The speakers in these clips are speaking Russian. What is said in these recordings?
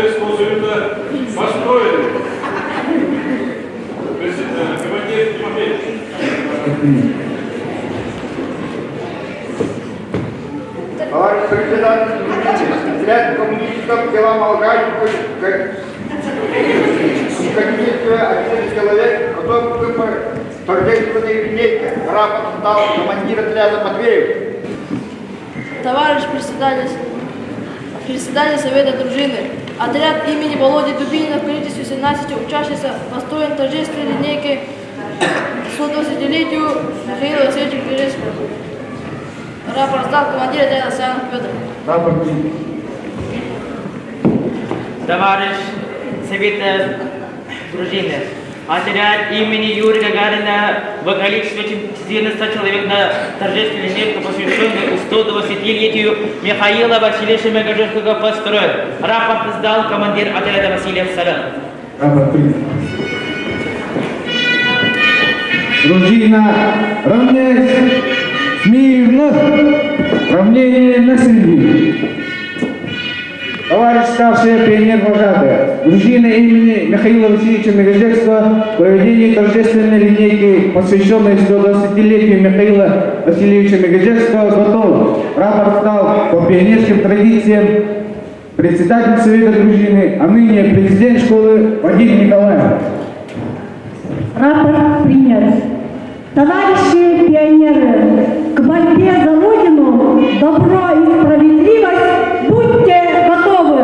Советского Союза построили. Командир Тимофеевич. Товарищ председатель, отряд коммунистов дела Молгайку, количество 11 человек, готов к торжественной линейке. Рапорт дал командир отряда Матвеев. Товарищ председатель Совета дружины, отряд имени Володи Дубинина в количестве 17 учащихся построен торжественной линейкой к 120-летию Михаила Васильевича Кирилловского. Рапорт сдал командир отряда Саянов Петр. Рапорт. Товарищ Совета дружины, отряд имени Юрия Гагарина в количестве 14 человек на торжественной линейке, посвященной 120-летию Михаила Васильевича Мегажевского, построен. Рапорт сдал командир отряда Васильев Саран. Рапорт принят. Дружина, равняйся, смирно, равнение на середине. Товарищ старший пионер-вожатый, дружина имени Михаила Васильевича Мегажевского в проведении торжественной линейки, посвященной 120-летию Михаила Васильевича Мегажевского, готов. Рапорт стал по пионерским традициям председатель Совета дружины, а ныне президент школы Вадим Николаев. Рапорт принят. Товарищи пионеры, к борьбе за Родину, добро и справедливость, будьте готовы!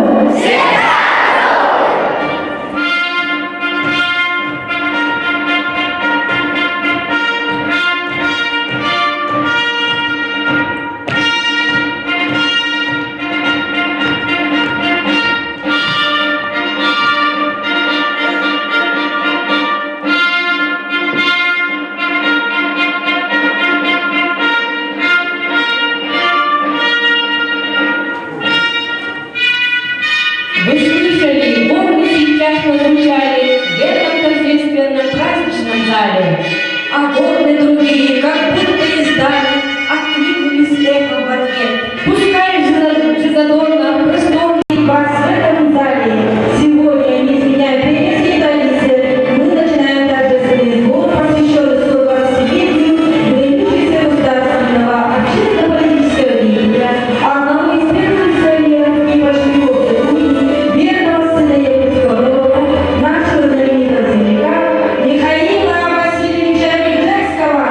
Вы слышали, горны сейчас прозвучали в этом торжественном праздничном зале, а горны другие, как будто издали, откликнулись эхом в ответ. Пускай же задорно, просторный бас в этом зале. Сегодня, не изменяя прежней столицы, мы начинаем торжественный сбор, посвященный 120-летию выдающегося государственного общественно-политического деятеля, одного из первых пионеров и большевиков верного сына Епископа, нашего знаменитого земляка Михаила Васильевича Мегажевского.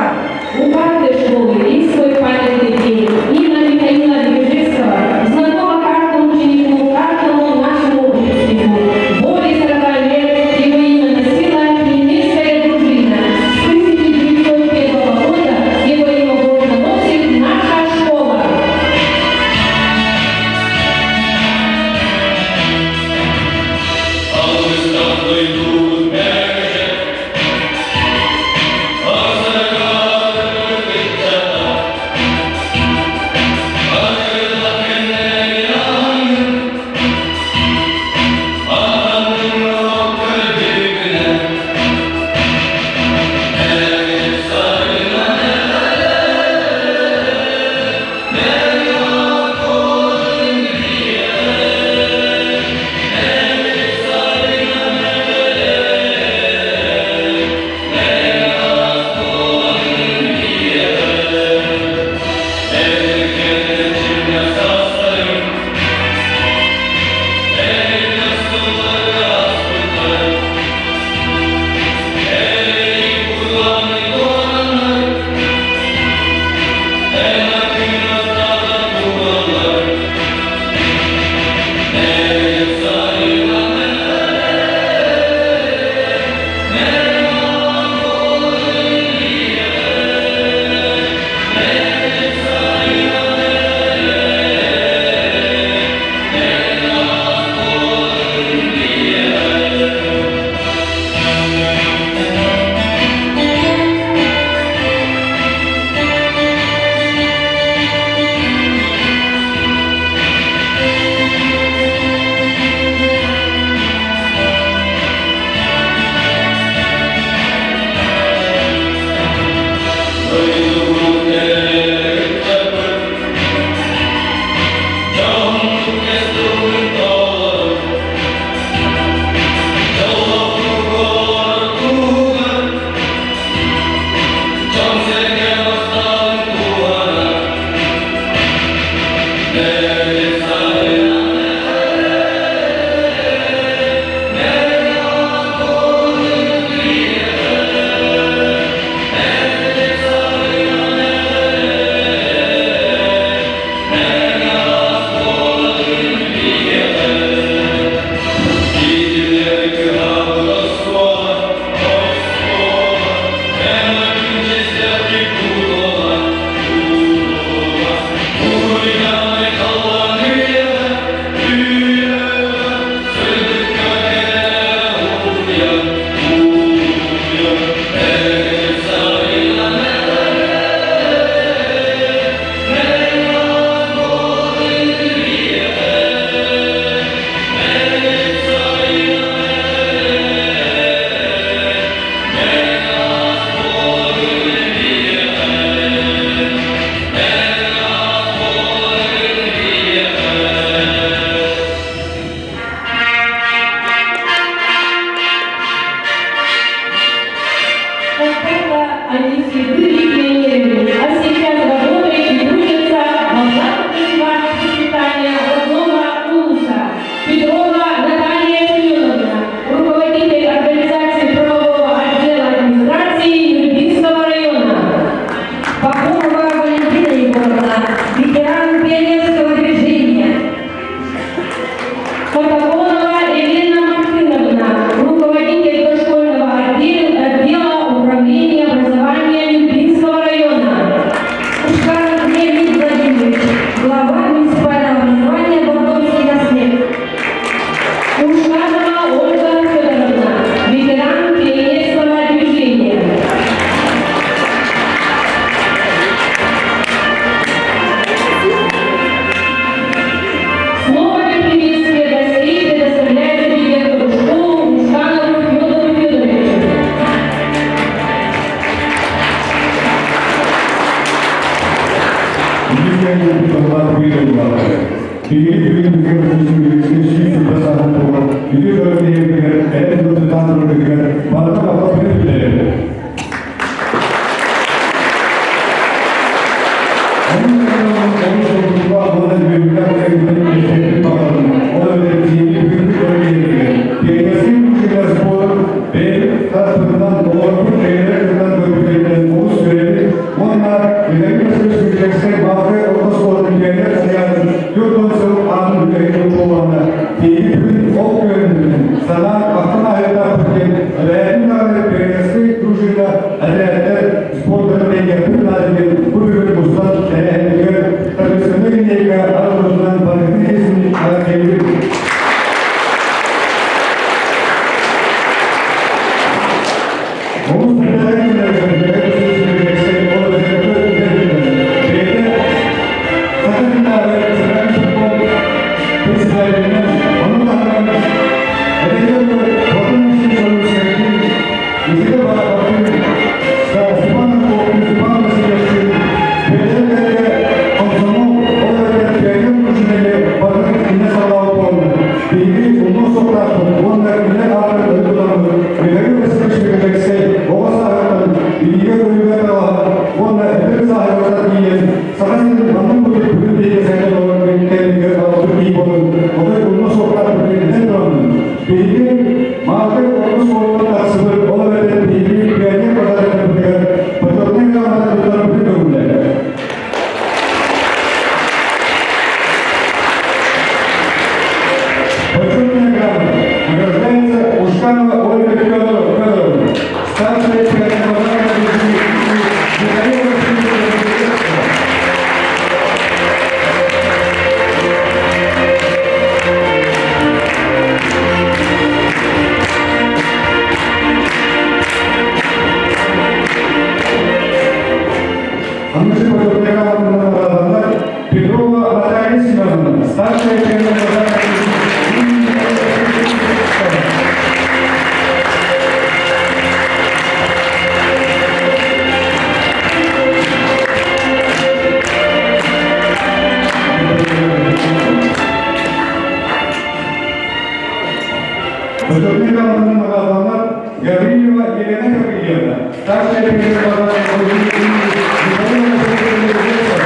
Почетный грамотный награжденная Гаврилева Елена Гаврилевна, старшая пионервожатая дружины имени Михаила Васильевича.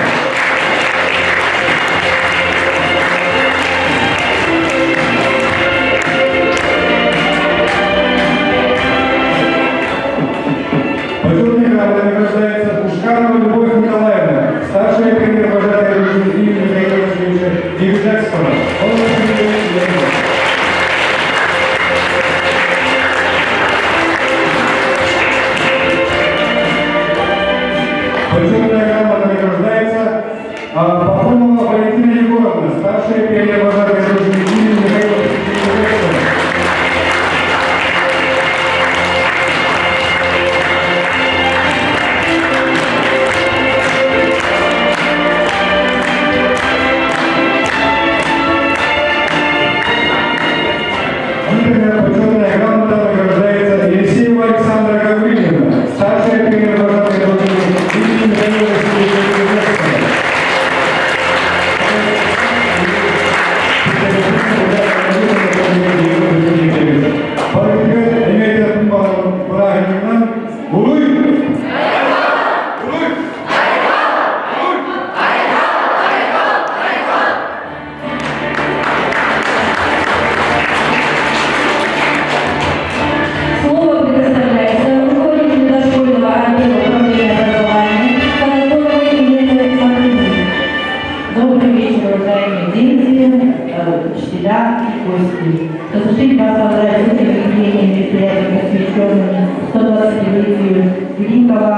Почетный грамотный награждается Пушканова Любовь Николаевна, старшая пионервожатая дружины имени Михаила Васильевича Дивизакского. Почетная грамота награждается Пахомова Валентина Егоровна, старшая пионервожатая дружины имени Михаила Васильевича. Почетная грамота награждается Елисеева Александра Гаврилевна, старшая пионервожатая дружины имени Михаила Васильевича. Слово предоставляется руководителю дошкольного отдела управления образования Кадровой Елене Максимовне. Добрый вечер, уважаемые дети, учителя и гости. Разрешите вас поздравить с этим юбилейным мероприятием, посвященным 120-летию великого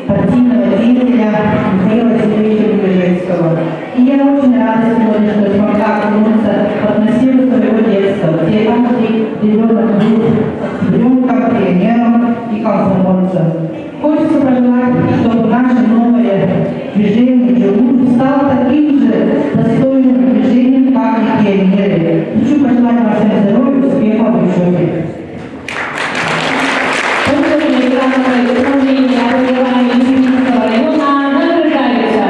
партийного деятеля Михаила Васильевича Лужецкого. И я очень рада сегодня, что смогла окунуться в атмосферу своего детства, где каждый ребенок был ребенком, пионером и комсомольцем. Хочется пожелать, чтобы наше новое движение «Джелуд» стало таким же достойным движением, как и пионеры. Хочу пожелать вам всем здоровья, успехов и учебы. Почетные грамоты управления образования Есенинского района награждаются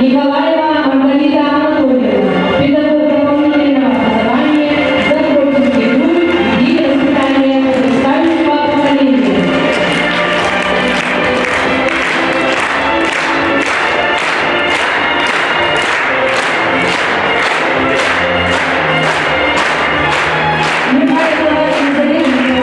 Николаева Маргарита Анатольевна, педагог дополнительного образования за творческий труд и воспитание подрастающего поколения. Михайлова Елизавета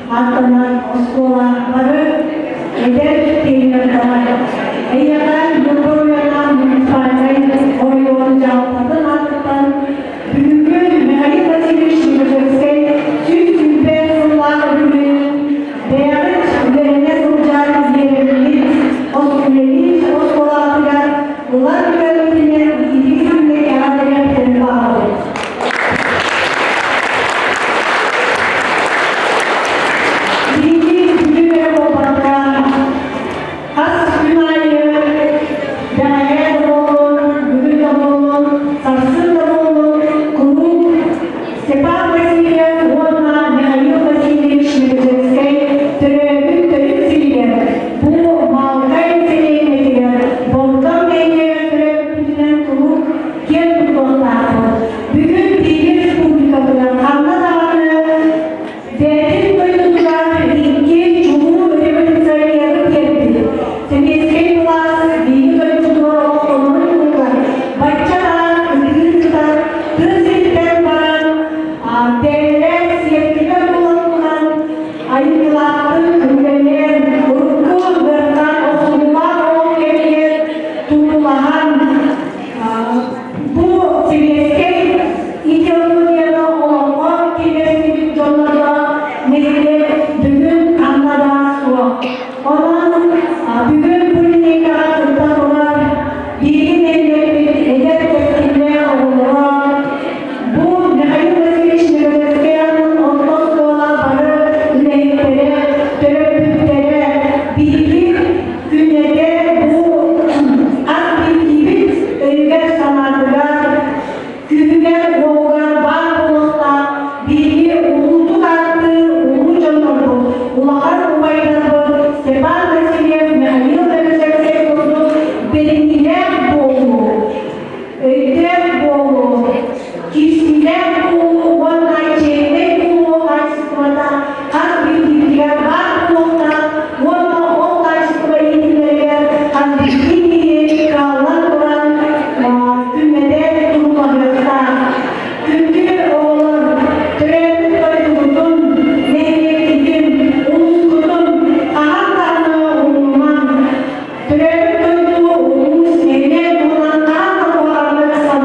атынан школалары eder кейінірді. Әйядан Юргоядан муниципальный ойын жалпатын аттан бүгінгі Михаил Васильевич Лужецкий сүз империялар бүлігінің бәрі үдеріне сұржары зерелілік осылелік школаларға бұлар бөлімінен идеалды кәдірен бағылды. Birinci Dünya Kupası'na has finali Öydem bolu, kişiler bu, onay çeyrek bu, açıklamada, az bir bilgiler var bulundan, onu açıklama yedileri, az bir bilgileri kallar olan, kümmede durmamakta. Çünkü oğlum, tören koyduğunun, neyletin, unutkudun, ağırlarına olman, tören koyduğu, ulus, evler olan, ağırlarına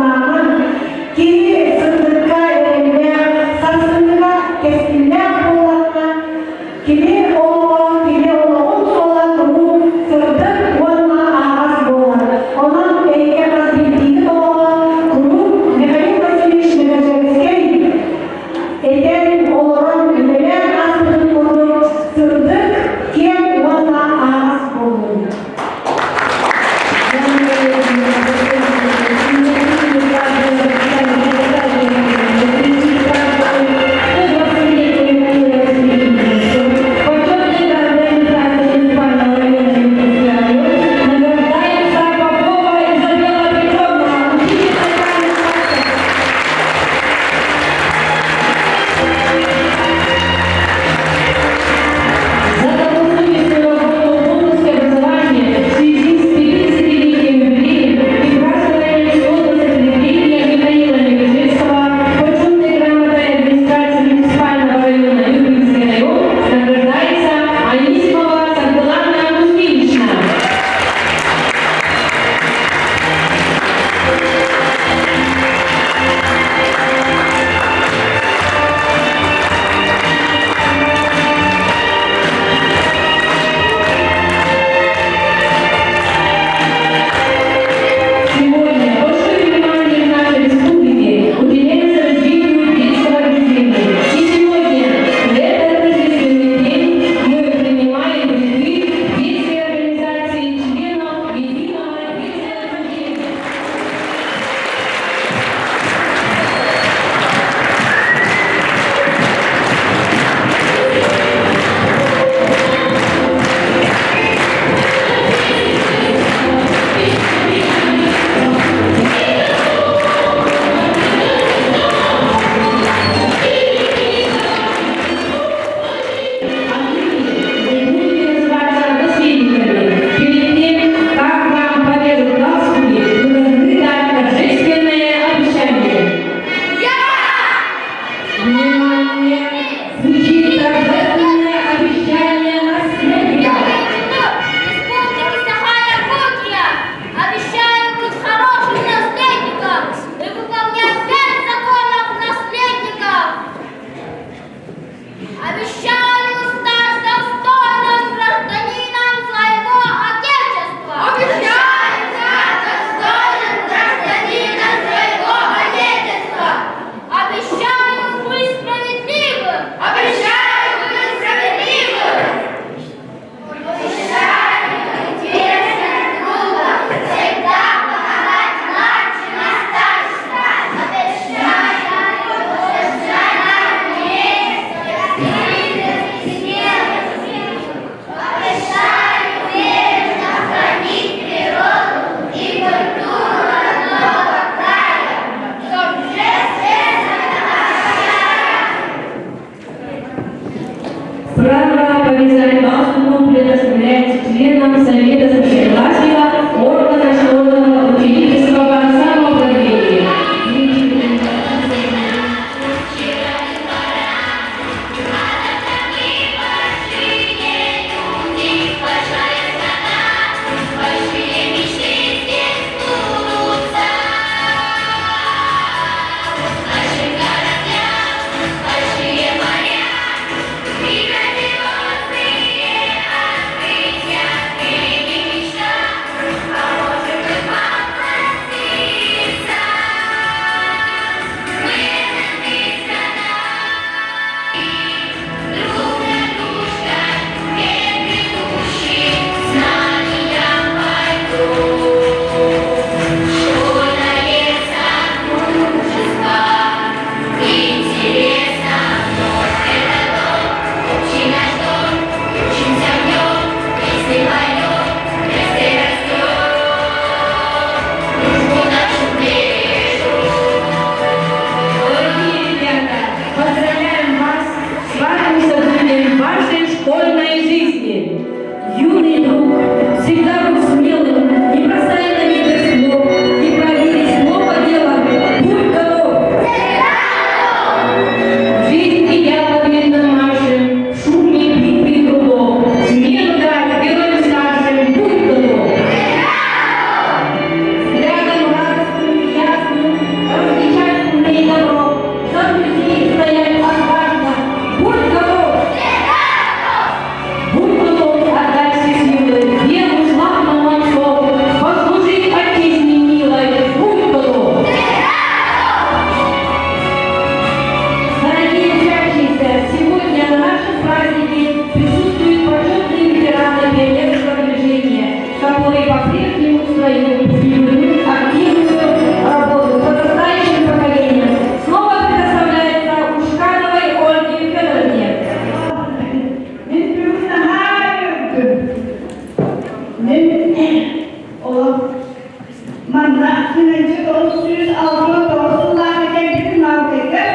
Manna, Sinanci, Dolusuyuz, Algı, Dolusuz, Lahmed'e Mavgı'yı,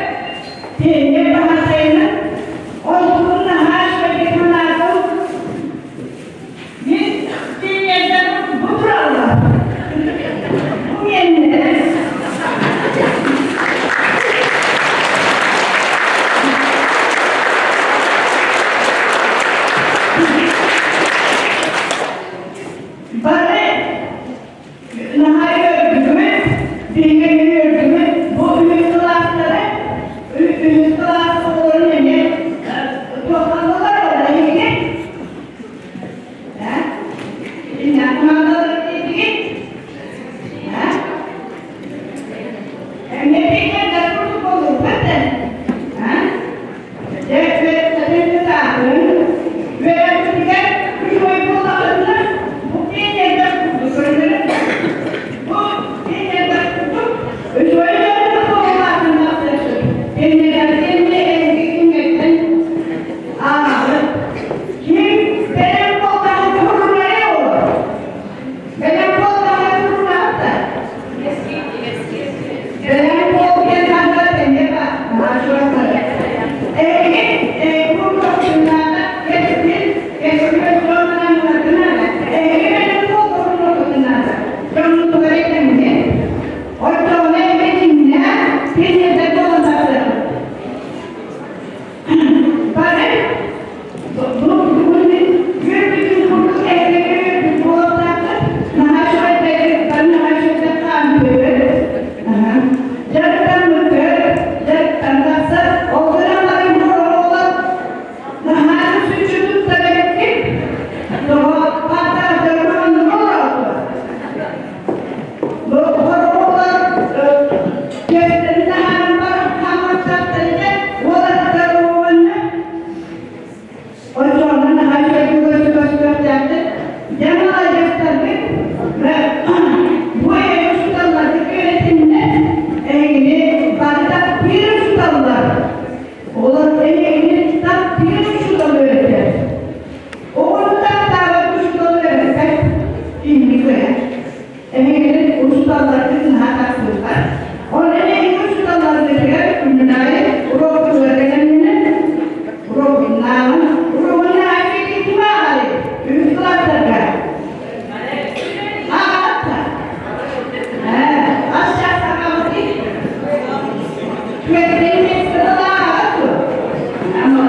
Peynir, Bahatay'ını, Oyuncuğunun Haş ve Bekmanar'ın, biz dünyada bu kurallar. Bu yeniden. Bana nihai örgümü, bilgili örgümü, bu üniversitelere, üniversite olanı toplantılar orada ilgili. Kumandaları ilgili. Ne bileyim de kurtuk olur zaten. Ve tabii zaten ve diğer üç oy kullanılır. Bu bir yerden kurtuk. Bu bir yerden kurtuk. Üç oyları nasıl olmasın nasıl? Bir yerden gitmekten ağır. Kim benim kollarım kurulmaya olur? Benim kollarım kurulmazsa. Benim kollarım kurulmazsa ne var? Maaşlarım. Bu toplumlarda geçtiğimiz sorunların adına benim kollarım adına canlı öğretmenimde. Orta öğretmenimde bir yerde dolanması. Bana bunun büyük bir kuruluk evleri bu ortakta nahaşöğretleri, ben nahaşöğretleri tanıyorum. Jarıktan mıdır, jarıktan nasıl, olduranların kurulu nahaşı suçluluk sebeptir. Doğu patlarlarının kurulu. Bu kurulular gösterinde hanımlar kamaktatlarıyla olasılıklarını o sonra nahaşöğretleri gösterdi. Yanına gösterdi ve bu ev ustalardaki yönetimine bardak bir ustalar. Olan emeğini kitap bir ustalar öğretir. Oğlundan davet ustalar öğretir. İlmi koyar. Emeğini ustalar kızın hataksızlar. Onun emeğini ustalar öğretir. Ünlüleri, Uroğlu öğretenini, Uroğlu'nun namı, Uroğlu'nun aşık itibarı. Ustalar takar. Aşağı sakalı değil. Mesleğini sıralar. Ama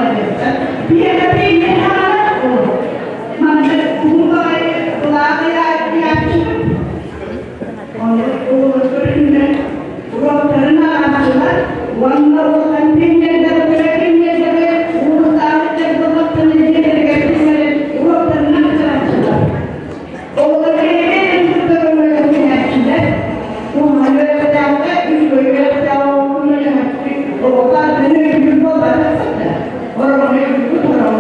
bir yere bir mekanlar olur. Mantık kumbayı, kulağı yapışır. Onları oğullarından, uğurlarını araştırırlar. Onunla olan binlerden böyle binlerden uğurlarını dolaptan edilere getirmeler. Uğurlarını araştırırlar. Oğulları en mutlu öğretmenler. Bu halde üç öğretmenler okulunu yaptı. Oğullar beni ödül olarak sattı. Oraya ödül olarak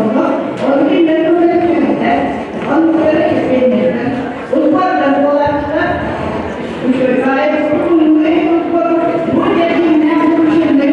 onu dinleri öğretmenler. Onu öğretmenler. Uzmanlar dolaştılar. Üç öğretmenler okulunu bu dediğimden bu şimdi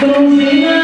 дружина